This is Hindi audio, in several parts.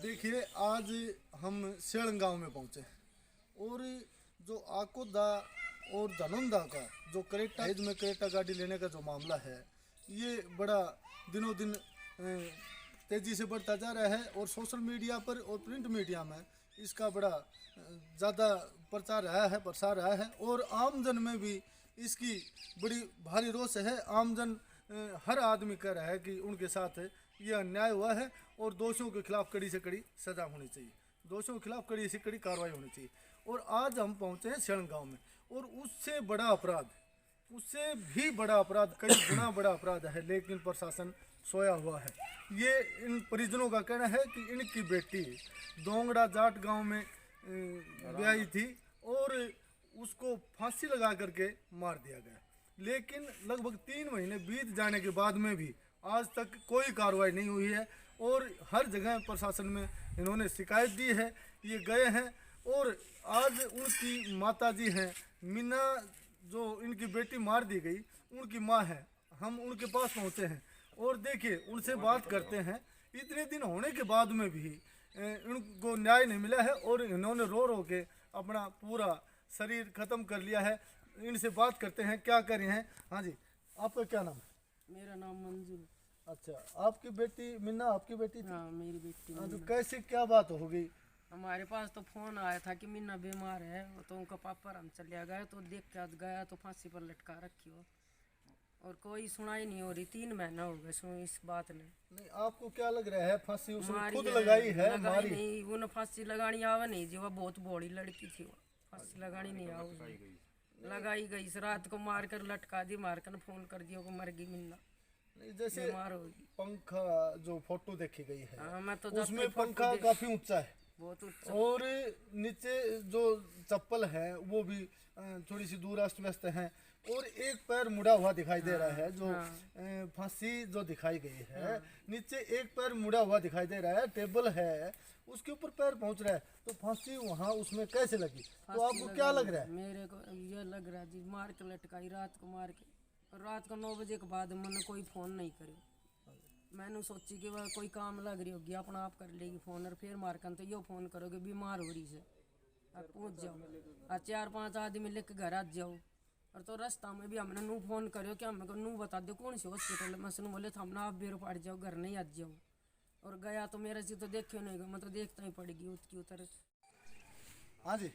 देखिए, आज हम सेलंग गांव में पहुंचे और जो आकोदा और धनुंदा का जो करेटा में करेटा गाड़ी लेने का जो मामला है, ये बड़ा दिनों दिन तेज़ी से बढ़ता जा रहा है और सोशल मीडिया पर और प्रिंट मीडिया में इसका बड़ा ज़्यादा प्रचार रहा है और आमजन में भी इसकी बड़ी भारी रोष है। आमजन हर आदमी कह रहा है कि उनके साथ यह अन्याय हुआ है और दोषियों के खिलाफ कड़ी से कड़ी सजा होनी चाहिए, दोषियों के खिलाफ कड़ी से कड़ी कार्रवाई होनी चाहिए। और आज हम पहुंचे हैं सेलंग गांव में और उससे भी बड़ा अपराध कई गुना बड़ा अपराध है, लेकिन प्रशासन सोया हुआ है। ये इन परिजनों का कहना है कि इनकी बेटी दोंगड़ा जाट गांव में ब्याही थी और उसको फांसी लगा करके मार दिया गया, लेकिन लगभग 3 महीने बीत जाने के बाद में भी आज तक कोई कार्रवाई नहीं हुई है और हर जगह प्रशासन में इन्होंने शिकायत दी है। ये गए हैं और आज उनकी माताजी हैं मीना, जो इनकी बेटी मार दी गई, उनकी माँ है, हम उनके पास पहुँचे हैं और देखिए उनसे बात करते हैं। इतने दिन होने के बाद में भी इनको न्याय नहीं मिला है और इन्होंने रो रो के अपना पूरा शरीर ख़त्म कर लिया है। इनसे बात करते हैं क्या कर रहे हैं। हाँ जी, आपका क्या नाम है? मेरा नाम मंजू। अच्छा, आपकी बेटी मिन्ना आपकी बेटी थी? हाँ, मेरी बेटी। हाँ, तो कैसे क्या बात हो गई? हमारे पास तो फोन आया था कि मिन्ना बीमार है, तो उनका पापा हम चले गए, तो देख के गया तो फांसी पर लटका रखी हो और कोई सुनाई नहीं हो रही। 3 महीना हो गए सुन इस बात ने। नहीं, आपको क्या लग रहा है फांसी उसने खुद लगाई है? मारी नहीं, उन्हें फांसी लगानी आवा नहीं जी, वो बहुत बड़ी लड़की थी, वो फांसी लगानी नहीं आवा, लगाई गई। इस रात को मार कर लटका दी, मार कर फोन कर दिया को मर गई मिन्ना। जैसे पंखा जो फोटो देखी गई है, हाँ, मैं तो उसमें पंखा काफी ऊंचा है, बहुत ऊंचा, और नीचे जो चप्पल है वो भी थोड़ी सी दूर अस्त व्यस्त है और एक पैर मुड़ा हुआ दिखाई दे रहा है। जो फांसी जो दिखाई गई है, नीचे एक पैर मुड़ा हुआ दिखाई दे रहा है, टेबल है उसके ऊपर पैर पहुंच रहा है, तो फांसी वहाँ उसमें कैसे लगी? तो आपको क्या लग रहा है? मेरे को ये लग रहा है जी, मार के लटकाई रात को, मार के। रात को 9 बजे के बाद मैंने कोई फ़ोन नहीं करे। मैंने सोची कि वह कोई काम लग रही होगी, अपना आप कर लेगी फ़ोन, और फिर मार कर तो यो फ़ोन करोगे बीमार हो रही से, अब पहुँच जाओ, और 4-5 आदमी लेके घर आ जाओ। और तो रास्ता में भी हमने नू फ़ोन करो कि हमें नू बता दो कौन सी हॉस्पिटल में। सुन बोले हम ना आप बेर पड़ जाओ, घर नहीं आ जाओ। और गया तो मेरे से तो देखियो नहीं गया, मैं तो देखता ही पड़ेगी उसकी उतर। हाँ जी,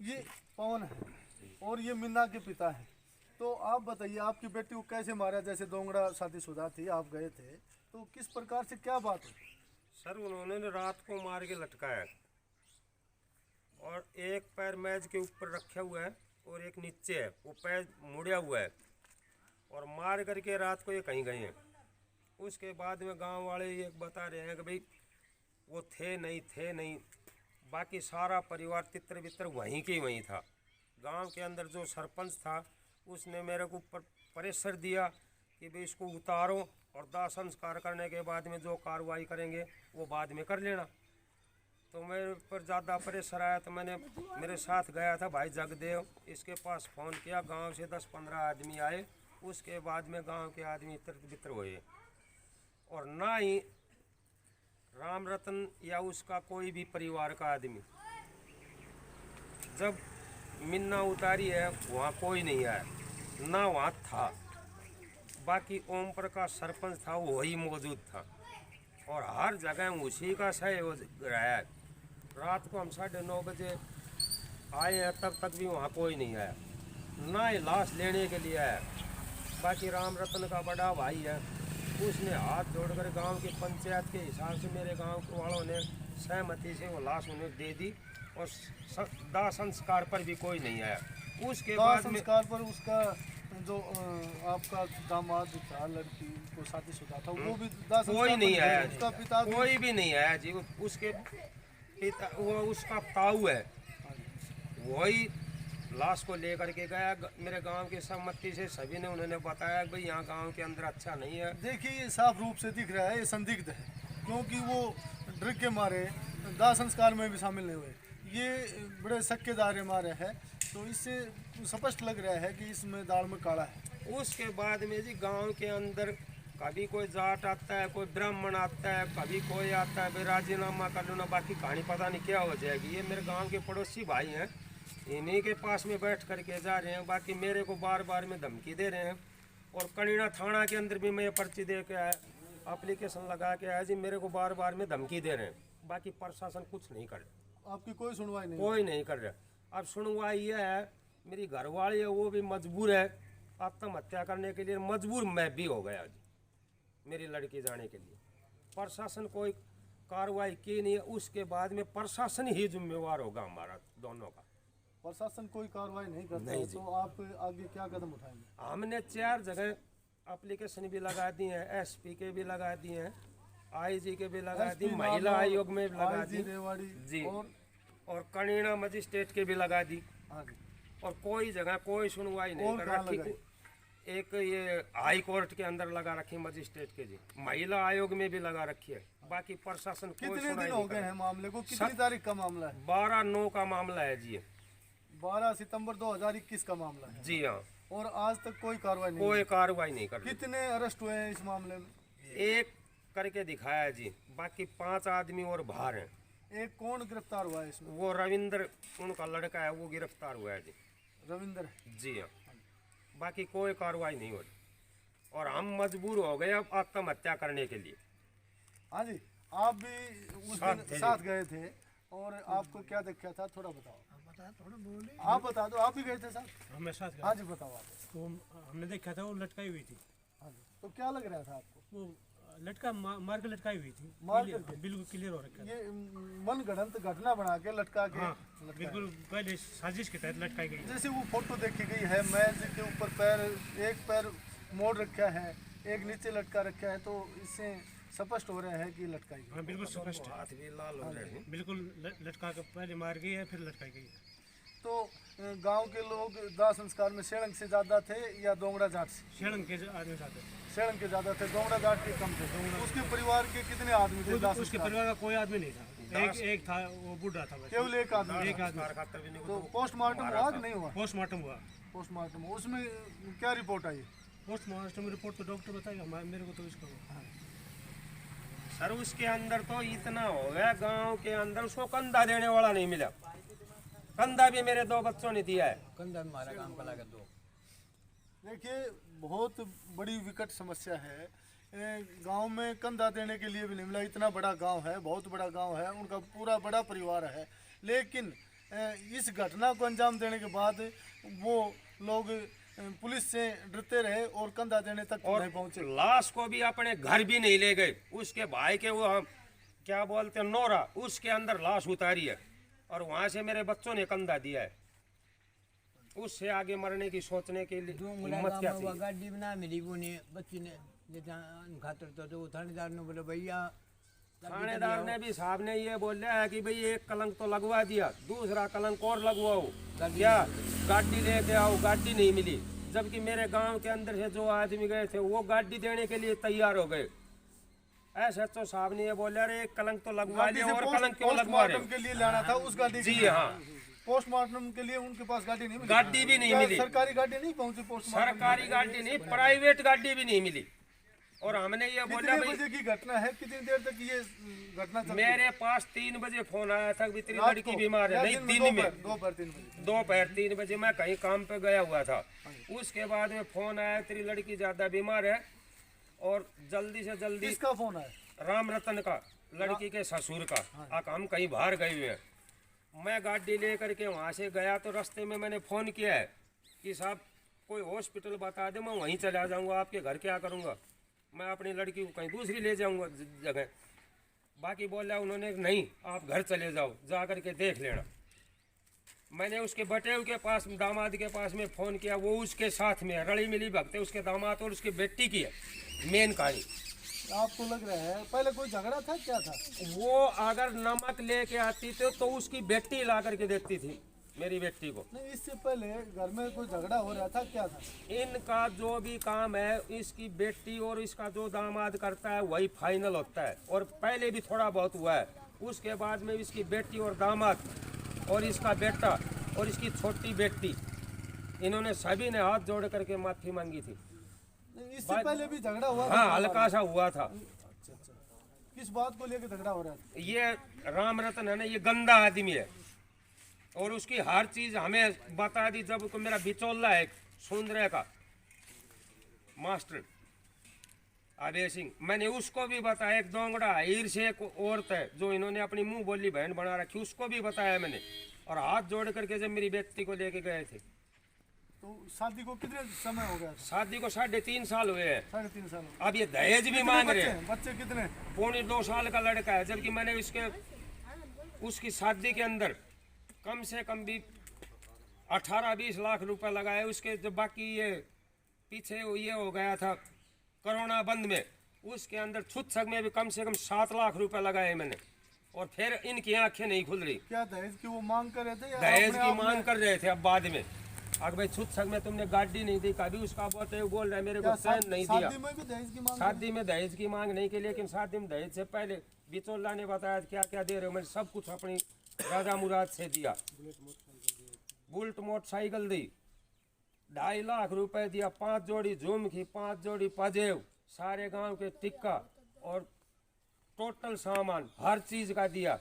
ये पवन है और ये मिन्ना के पिता है। तो आप बताइए, आपकी बेटी को कैसे मारा? जैसे दोंगड़ा शादीशुदा थी, आप गए थे, तो किस प्रकार से क्या बात हुई? सर, उन्होंने रात को मार के लटकाया और एक पैर मेज के ऊपर रखा हुआ है और एक नीचे है, वो पैर मुड़िया हुआ है, और मार करके रात को ये कहीं गए हैं। उसके बाद में गांव वाले ये बता रहे हैं कि भाई वो थे नहीं, बाकी सारा परिवार तितर बितर वहीं के वहीं था। गांव के अंदर जो सरपंच था उसने मेरे को ऊपर प्रेशर दिया कि भाई इसको उतारो और दाह संस्कार करने के बाद में जो कार्रवाई करेंगे वो बाद में कर लेना। तो मेरे ऊपर ज़्यादा प्रेशर आया तो मैंने मेरे साथ गया था भाई जगदेव, इसके पास फ़ोन किया। गांव से 10-15 आदमी आए, उसके बाद में गांव के आदमी तितर बितर हुए और ना ही राम रतन या उसका कोई भी परिवार का आदमी। जब मिन्ना उतारी है वहाँ कोई नहीं आया, ना वहाँ था, बाकी ओम प्रकाश सरपंच था वही मौजूद था और हर जगह उसी का सहयोग रहा है। रात को हम 9:30 बजे आए हैं, तब तक भी वहाँ कोई नहीं आया, ना ही लाश लेने के लिए आया। बाकी राम रतन का बड़ा भाई है, उसने हाथ जोड़कर गांव की पंचायत के हिसाब से मेरे गांव वालों ने सहमति से वो लाश उन्हें दे दी और दाह संस्कार पर भी कोई नहीं आया। उसके बाद संस्कार पर उसका जो आपका दामाद था, लड़की को शादीशुदा था, वो भी कोई नहीं आया, उसका पिता कोई भी नहीं आया जी। उसके पिता, वो उसका ताऊ है, वही लाश को लेकर के गया। मेरे गांव की सहमति से सभी ने उन्होंने बताया कि भाई यहाँ गांव के अंदर अच्छा नहीं है। देखिए, ये साफ रूप से दिख रहा है ये संदिग्ध है, क्योंकि वो डर के मारे दाह संस्कार में भी शामिल नहीं हुए, ये बड़े शक के दायरे मारे है, तो इससे स्पष्ट लग रहा है कि इसमें दाल में काला है। उसके बाद में जी गांव के अंदर कभी कोई जाट आता है, कोई ब्राह्मण आता है, कभी कोई आता है भाई राजीनामा कर लो ना, बाकी कहानी पता नहीं क्या हो जाएगी। ये मेरे गांव के पड़ोसी भाई हैं, इन्हीं के पास में बैठ करके जा रहे हैं। बाकी मेरे को बार बार में धमकी दे रहे हैं। और कणीना थाना के अंदर भी मैं ये पर्ची दे के आया, एप्लीकेशन लगा के आया जी, मेरे को बार बार में धमकी दे रहे हैं। बाकी प्रशासन कुछ नहीं कर रहा, आपकी कोई सुनवाई नहीं? कोई नहीं कर रहा। अब सुनवाई यह है, मेरी घरवाली है वो भी मजबूर है आत्महत्या करने के लिए, मजबूर मैं भी हो गया जी मेरी लड़की जाने के लिए। प्रशासन कोई कार्रवाई की नहीं है, उसके बाद में प्रशासन ही जिम्मेवार होगा हमारा दोनों का। प्रशासन कोई कार्रवाई नहीं करता नहीं है, जी। तो आप आगे क्या कदम उठाएंगे? हमने 4 जगह एप्लीकेशन भी लगा दी हैं, एसपी के भी लगा दिए हैं, आईजी के भी लगा दी, SP महिला आयोग में भी लगा IG दी रेवाड़ी जी, और और कणीना मजिस्ट्रेट के भी लगा दी। आगे और कोई जगह कोई सुनवाई नहीं और कर कहाँ रखी। लगाई? एक ये हाई कोर्ट के अंदर लगा रखी मजिस्ट्रेट के जी, महिला आयोग में भी लगा रखी है। बाकी प्रशासन कोई कितने सुनवाई दिन नहीं हो कर गए रहा। हैं मामले को? कितनी तारीख का मामला है? 12/9 का मामला है जी। 12 सितंबर 2021 का मामला है, जी हाँ, और आज तक कोई कार्रवाई नहीं कोई कार्रवाई नहीं कर हुई। रही। कितने अरेस्ट हुए हैं इस मामले में? एक करके दिखाया जी, बाकी 5 आदमी और बाहर हैं। एक कौन गिरफ्तार हुआ है इसमें? वो रविंद्र उनका लड़का है, वो गिरफ्तार हुआ है जी। रविंद्र। जी हाँ, बाकी कोई कार्रवाई नहीं हो रही और हम मजबूर हो गए अब आत्महत्या करने के लिए। हाँ जी, आप भी उस साथ दिन थे साथ गए थे, और आपको क्या देखा था थोड़ा बताओ। आप बता दो, आप भी गए थे साथ? हमें साथ गए। हाँ जी बताओ आप। तो हमने देखा था वो लटकाई हुई थी, हाँ जी, तो क्या लग रहा था आपको? वो लटका मार के लटकाई हुई थी, मार क्लियर- करके? बिल्कुल क्लियर हो रखा है। ये मन गढ़ंत घटना बना के लटका के हाँ लटकाया। बिल्कुल पहले साजिश के तहत लटकाई गई। जैसे वो फोटो देखी गई है, मेज के ऊपर पैर, एक पैर मोड़ रखा है, एक नीचे लटका रखा है, तो इससे स्पष्ट हो रहा है कि लटकाई गई। हाँ बिल्कुल स्पष्ट है, हाथ भी लाल हो रहे हैं। बिल्कुल लटका के पहले मार गई है फिर लटकाई गई है। तो गांव के लोग दाह संस्कार में शेरंग से ज्यादा थे या दोंगड़ा जाट से? शेरंग के आदमी साथ है। शेरंग के ज्यादा थे, दोंगड़ा जाट के कम थे। उसके परिवार के कितने आदमी थे दाह उसके संस्कार? परिवार का कोई आदमी नहीं था, एक था, वो बूढ़ा था बस। केवल एक आदमी एक था। आदमी। खातर भी नहीं तो पोस्टमार्टम हुआ कि नहीं हुआ? पोस्टमार्टम हुआ। पोस्टमार्टम उसमें क्या रिपोर्ट आई? पोस्टमार्टम रिपोर्ट तो डॉक्टर बताएगा, मेरे को तो इसका सर उसके अंदर तो इतना हो गया, गांव के अंदर उसको कंधा देने वाला नहीं मिला। कंधा भी मेरे 2 बच्चों ने दिया है। कंधा में मारा काम का लागत 2। देखिए, बहुत बड़ी विकट समस्या है। गांव में कंधा देने के लिए भी नहीं मिला। इतना बड़ा गांव है, बहुत बड़ा गांव है, उनका पूरा बड़ा परिवार है, लेकिन इस घटना को अंजाम देने के बाद वो लोग पुलिस से डरते रहे और कंधा देने तक और नहीं पहुंचे। लाश को भी अपने घर भी नहीं ले गए। उसके भाई के वो क्या बोलते हैं नोरा, उसके अंदर लाश उतारी है और वहां से मेरे बच्चों ने कंधा दिया है। उससे आगे मरने की सोचने के लिए हिम्मत क्या थी? गाड़ी बना मिली वो ने बच्ची ने खातर तो वो थानेदार ने बोले भैया, थानेदार ने भी साहब ने ये बोला है कि भाई एक कलंक तो लगवा दिया, दूसरा कलंक और लगवाओ, क्या गाड़ी लेके आओ। गाड़ी नहीं मिली, जबकि मेरे गांव के अंदर से जो आदमी गए थे वो गाड़ी देने के लिए तैयार हो गए। ऐसा तो साहब ने ये बोला रे एक कलंक तो लगवा गाड़ी लिया से और कलंक क्यों लगवा रहे पोस्टमार्टम हो? के लिए लाना था उस गाड़ी जी के। हाँ, पोस्टमार्टम के लिए उनके पास गाड़ी नहीं मिली। गाड़ी भी नहीं क्या मिली। सरकारी गाड़ी नहीं पहुंची पोस्टमार्टम? सरकारी गाड़ी नहीं, प्राइवेट गाड़ी भी नहीं मिली। और हमने ये बोला कितने भाई, बजे की घटना है? कितनी देर तक ये घटना चल रही? मेरे पास 3 बजे फोन आया था कि तेरी रात लड़की को? बीमार है। या नहीं, दिन दिन में दोपहर 3 बजे। दोपहर 3 बजे मैं कहीं काम पे गया हुआ था। उसके बाद में फोन आया तेरी लड़की ज्यादा बीमार है और जल्दी से जल्दी। किसका फोन है? राम रतन का, लड़की के ससुर का। हम कहीं बाहर गए हुए हैं। मैं गाड़ी लेकर के वहाँ से गया तो रास्ते में मैंने फ़ोन किया है कि साहब कोई हॉस्पिटल बता दे, मैं वहीं चला जाऊँगा, आपके घर क्या करूँगा, मैं अपनी लड़की को कहीं दूसरी ले जाऊँगा जगह। बाकी बोला उन्होंने नहीं आप घर चले जाओ, जा कर के देख लेना। मैंने उसके बटेव के पास, दामाद के पास में फ़ोन किया, वो उसके साथ में है, रली मिली भगते उसके दामाद और उसकी बेटी की है मेन कहानी। आपको लग रहा है पहले कोई झगड़ा था, क्या था? वो अगर नमक लेके आती थी तो उसकी बेटी ला करके देती थी मेरी बेटी को। नहीं, इससे पहले घर में कोई झगड़ा हो रहा था, क्या था? इनका जो भी काम है इसकी बेटी और इसका जो दामाद करता है वही फाइनल होता है। और पहले भी थोड़ा बहुत हुआ है, उसके बाद में इसकी बेटी और दामाद और इसका बेटा और इसकी छोटी बेटी, इन्होंने सभी ने हाथ जोड़ करके माफ़ी मांगी थी। इससे पहले भी झगड़ा हुआ था? हाँ, हल्का सा हुआ था। किस बात को लेकर झगड़ा हो रहा था? ये राम रतन है ना, ये गंदा आदमी है और उसकी हर चीज हमें बता दी। जब को मेरा बिचौला है सुंदरे का मास्टर अभय सिंह, मैंने उसको भी बताया। एक दोंगड़ा हीर से एक औरत है जो इन्होंने अपनी मुंह बोली बहन बना रखी, उसको भी बताया मैंने। और हाथ जोड़ करके जब मेरी बेटी को लेके गए थे। तो शादी को कितने समय हो गया था? शादी को 3.5 साल हुए हैं। 3.5 साल। अब ये दहेज भी मांग रहे हैं। बच्चे कितने? 2.25 साल का लड़का है, जबकि मैंने उसकी शादी के अंदर कम से कम भी 18-20 लाख रुपए लगाए। उसके जो बाकी ये पीछे ये हो गया था कोरोना बंद में, उसके अंदर छुच्छक में भी कम से कम 7 लाख रुपए लगाए मैंने। और फिर इनकी आंखें नहीं खुल रही। क्या दहेज की वो मांग कर रहे थे या दहेज अपने की आप मांग में? कर रहे थे। अब बाद में अगर भाई छुच्छक में तुमने गाड़ी नहीं दी, कभी उसका बोल रहा है मेरे को क्या चैन नहीं दिया। शादी में भी दहेज की मांग? शादी में दहेज की मांग नहीं की, लेकिन शादी में दहेज से पहले बिचौला ने बताया क्या क्या दे रहे हो। मैंने सब कुछ अपनी राजा मुराद से दिया। बुलेट मोटरसाइकिल दी, 2.5 लाख रुपए दिया, 5 जोड़ी झुमकी, 5 जोड़ी पजेब, सारे गांव के टिक्का और टोटल सामान हर चीज का दिया।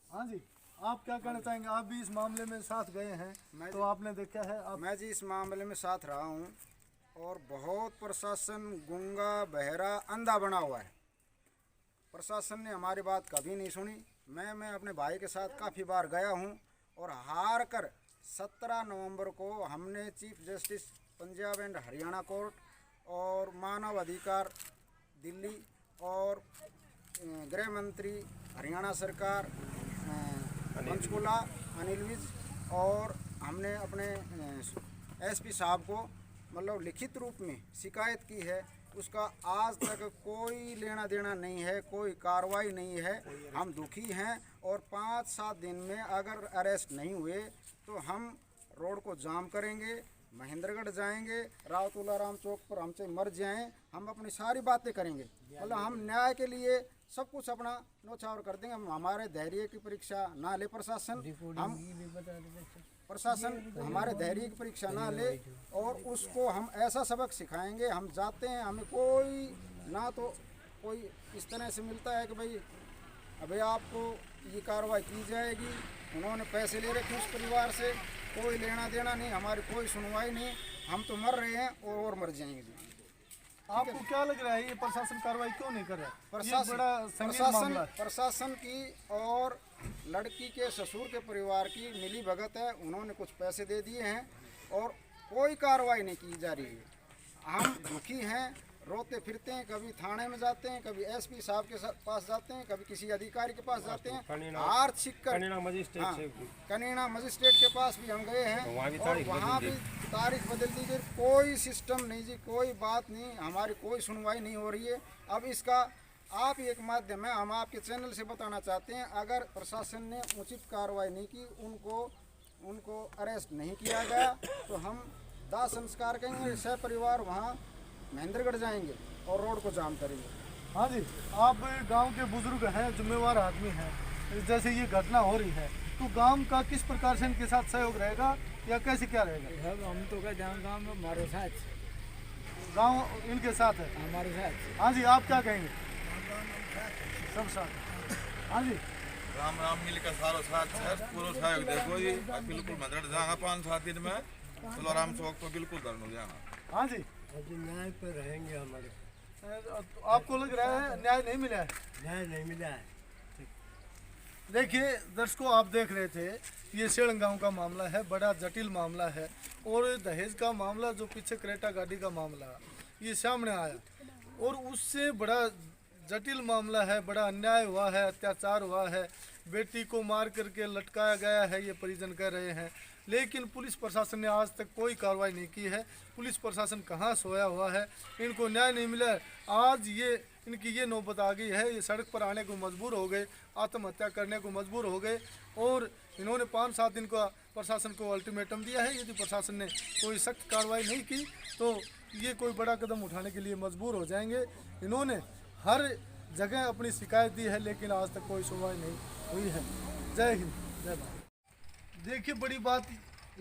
हाँ जी, आप क्या कहना चाहेंगे? आप भी इस मामले में साथ गए हैं, तो आपने देखा है। आप मैं जी इस मामले में साथ रहा हूँ और बहुत प्रशासन गूंगा बहरा अंधा बना हुआ है। प्रशासन ने हमारी बात कभी नहीं सुनी। मैं अपने भाई के साथ काफ़ी बार गया हूँ और हार कर 17 नवंबर को हमने chief justice Punjab and Haryana court और मानव अधिकार दिल्ली और गृह मंत्री हरियाणा सरकार पंचकुला अनिल विज और हमने अपने एसपी साहब को मतलब लिखित रूप में शिकायत की है। उसका आज तक कोई लेना देना नहीं है, कोई कार्रवाई नहीं है। हम दुखी हैं और 5-7 दिन में अगर अरेस्ट नहीं हुए तो हम रोड को जाम करेंगे, महेंद्रगढ़ जाएंगे, राव तुलाराम चौक पर हम चाहे मर जाएं, हम अपनी सारी बातें करेंगे। मतलब हम न्याय के लिए सब कुछ अपना न्यौछावर कर देंगे। हम हमारे धैर्य की परीक्षा ना ले प्रशासन, हम प्रशासन हमारे धैर्य की परीक्षा ना ले और उसको हम ऐसा सबक सिखाएंगे। हम जाते हैं, हमें कोई ना तो कोई इस तरह से मिलता है कि भाई अभी आपको ये कार्रवाई की जाएगी, उन्होंने पैसे ले रखे उस परिवार से, कोई लेना देना नहीं, हमारी कोई सुनवाई नहीं। हम तो मर रहे हैं और मर जाएंगे। आपको क्या लग रहा है ये प्रशासन कार्रवाई क्यों नहीं कर रहा है? प्रशासन बड़ा संगीन मामला है। प्रशासन की और लड़की के ससुर के परिवार की मिली भगत है। उन्होंने कुछ पैसे दे दिए हैं और कोई कार्रवाई नहीं की जा रही है। हम दुखी हैं, रोते फिरते हैं, कभी थाने में जाते हैं, कभी एसपी साहब के पास जाते हैं, कभी किसी अधिकारी के पास जाते हैं। हार छिक कर कनीना मजिस्ट्रेट के पास भी हम गए हैं और वहाँ भी तारीख बदल दी गई। कोई सिस्टम नहीं जी, कोई बात नहीं, हमारी कोई सुनवाई नहीं हो रही है। अब इसका आप ही एक माध्यम है, हम आपके चैनल से बताना चाहते हैं, अगर प्रशासन ने उचित कार्रवाई नहीं की, उनको अरेस्ट नहीं किया गया तो हम दाह संस्कार करेंगे, सपरिवार वहाँ महेंद्रगढ़ जाएंगे और रोड को जाम करेंगे। हाँ जी, आप गांव के बुजुर्ग हैं, जिम्मेवार आदमी हैं, जैसे ये घटना हो रही है तो गांव का किस प्रकार से इनके साथ सहयोग रहेगा या कैसे क्या रहेगा? हम तो कहते हैं गाँव में हमारे साथ, गांव इनके साथ है हमारे साथ। हाँ जी, आप क्या कहेंगे? सब साथ। हाँ जी, राम राम मिल का सारो साथ है, पूरा सहयोग देखो जी। बिल्कुल मदद जाएगा 5-7 दिन में तुलाराम चौक पर बिल्कुल धरना जाना। हाँ जी, न्याय पर रहेंगे हमारे। तो आपको लग रहा है न्याय नहीं मिला है? न्याय नहीं मिला है। देखिए दर्शकों, आप देख रहे थे ये सेड़ंग गांव का मामला है, बड़ा जटिल मामला है। और दहेज का मामला जो पीछे क्रेटा गाड़ी का मामला ये सामने आया और उससे बड़ा जटिल मामला है, बड़ा अन्याय हुआ है, अत्याचार हुआ है, बेटी को मार करके लटकाया गया है, ये परिजन कह रहे हैं। लेकिन पुलिस प्रशासन ने आज तक कोई कार्रवाई नहीं की है। पुलिस प्रशासन कहाँ सोया हुआ है, इनको न्याय नहीं मिला है। आज ये इनकी ये नौबत आ गई है, ये सड़क पर आने को मजबूर हो गए, आत्महत्या करने को मजबूर हो गए। और इन्होंने 5-7 दिन का प्रशासन को अल्टीमेटम दिया है। यदि प्रशासन ने कोई सख्त कार्रवाई नहीं की तो ये कोई बड़ा कदम उठाने के लिए मजबूर हो जाएंगे। इन्होंने हर जगह अपनी शिकायत दी है लेकिन आज तक कोई सुनवाई नहीं हुई है। जय हिंद, जय भारत। देखिए, बड़ी बात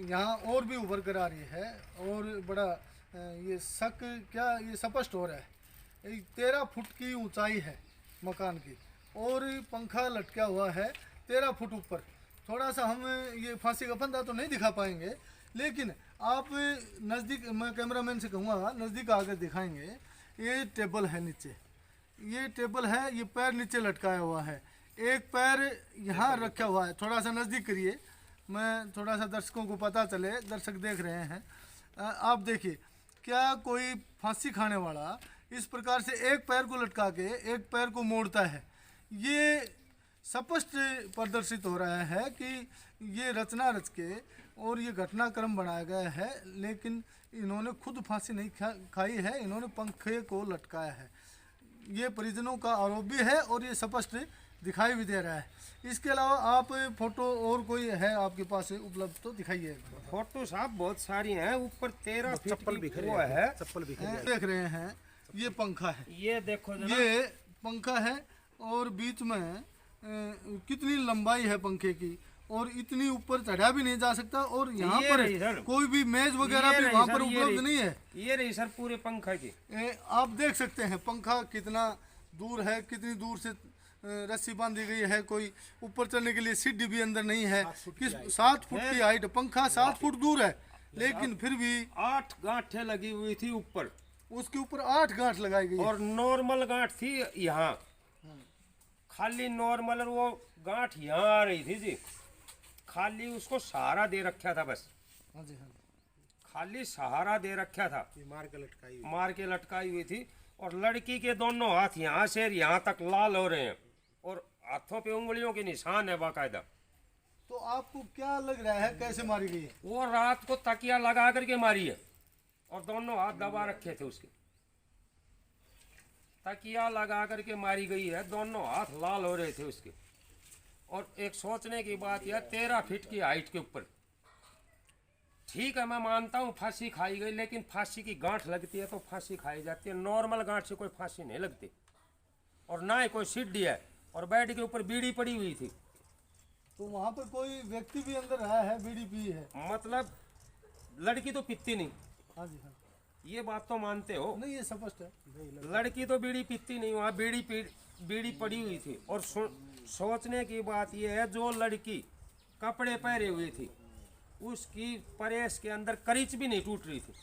यहाँ और भी उभर कर आ रही है और बड़ा ये शक क्या ये स्पष्ट हो रहा है। 13 फुट की ऊंचाई है मकान की और पंखा लटका हुआ है 13 फुट ऊपर। थोड़ा सा हम ये फांसी का फंदा तो नहीं दिखा पाएंगे, लेकिन आप नज़दीक, मैं कैमरामैन से कहूँगा नज़दीक आकर दिखाएंगे। ये टेबल है नीचे, ये टेबल है, ये पैर नीचे लटकाया हुआ है, एक पैर यहाँ रखा हुआ है। थोड़ा सा नज़दीक करिए, मैं थोड़ा सा दर्शकों को पता चले, दर्शक देख रहे हैं। आप देखिए, क्या कोई फांसी खाने वाला इस प्रकार से एक पैर को लटका के एक पैर को मोड़ता है? ये स्पष्ट प्रदर्शित हो रहा है कि ये रचना रच के और ये घटनाक्रम बनाया गया है, लेकिन इन्होंने खुद फांसी नहीं खाई है, इन्होंने पंखे को लटकाया है। ये परिजनों का आरोप भी है और ये स्पष्ट दिखाई भी दे रहा है। इसके अलावा आप फोटो और कोई है आपके पास उपलब्ध तो दिखाइए। फोटो साहब बहुत सारी हैं, ऊपर 13 फीट की वो है। देख रहे हैं, ये पंखा है, ये देखो जरा, ये पंखा है और बीच में कितनी लंबाई है पंखे की, और इतनी ऊपर चढ़ा भी नहीं जा सकता, और यहाँ ये रही सर। पर कोई भी मेज वगैरह भी रही वहाँ सर, पर ये उपलब्ध रही। नहीं है। ये रही सर पूरे पंखा की। आप देख सकते हैं पंखा कितना दूर है, कितनी दूर से रस्सी बांधी गई है, कोई ऊपर चढ़ने के लिए सीढ़ी भी अंदर नहीं है। किस 7 फुट की हाइट, पंखा 7 फुट दूर है, लेकिन फिर भी 8 गांठें लगी हुई थी ऊपर, उसके ऊपर 8 गांठ लगाई गई है। और नॉर्मल गांठ थी यहाँ, खाली नॉर्मल, और वो गांठ यहाँ आ रही थी जी, खाली उसको सहारा दे रखा था बस, हाँ जी, हाँ। खाली सहारा दे रखा था, मार के लटकाई हुई थी। और लड़की के दोनों हाथ यहाँ से यहाँ तक लाल हो रहे हैं, और हाथों पे उंगलियों के निशान है बाकायदा। तो आपको क्या लग रहा है कैसे मारी गई है? वो रात को तकिया लगा करके मारी है, और दोनों हाथ दबा रखे थे उसके, तकिया लगा करके मारी गई है, दोनों हाथ लाल हो रहे थे उसके। और एक सोचने की बात यह, 13 फीट की हाइट के ऊपर, ठीक है मैं मानता हूँ फांसी खाई गई, लेकिन फांसी की गांठ लगती है तो फांसी खाई जाती है, नॉर्मल गांठ से कोई फांसी नहीं लगती। और ना ही कोई सीढ़ी है, और बेड के ऊपर बीड़ी पड़ी हुई थी। तो वहाँ पर कोई व्यक्ति भी अंदर आया है, बीड़ी पी है? मतलब लड़की तो पीती नहीं, हाँ जी, हाँ। ये बात तो मानते हो? नहीं, ये स्पष्ट है। लड़की तो बीड़ी पीती नहीं, वहाँ बीड़ी पड़ी हुई थी। और सोचने की बात यह है, जो लड़की कपड़े पहने हुई थी उसकी परेश के अंदर करीच भी नहीं टूट रही थी।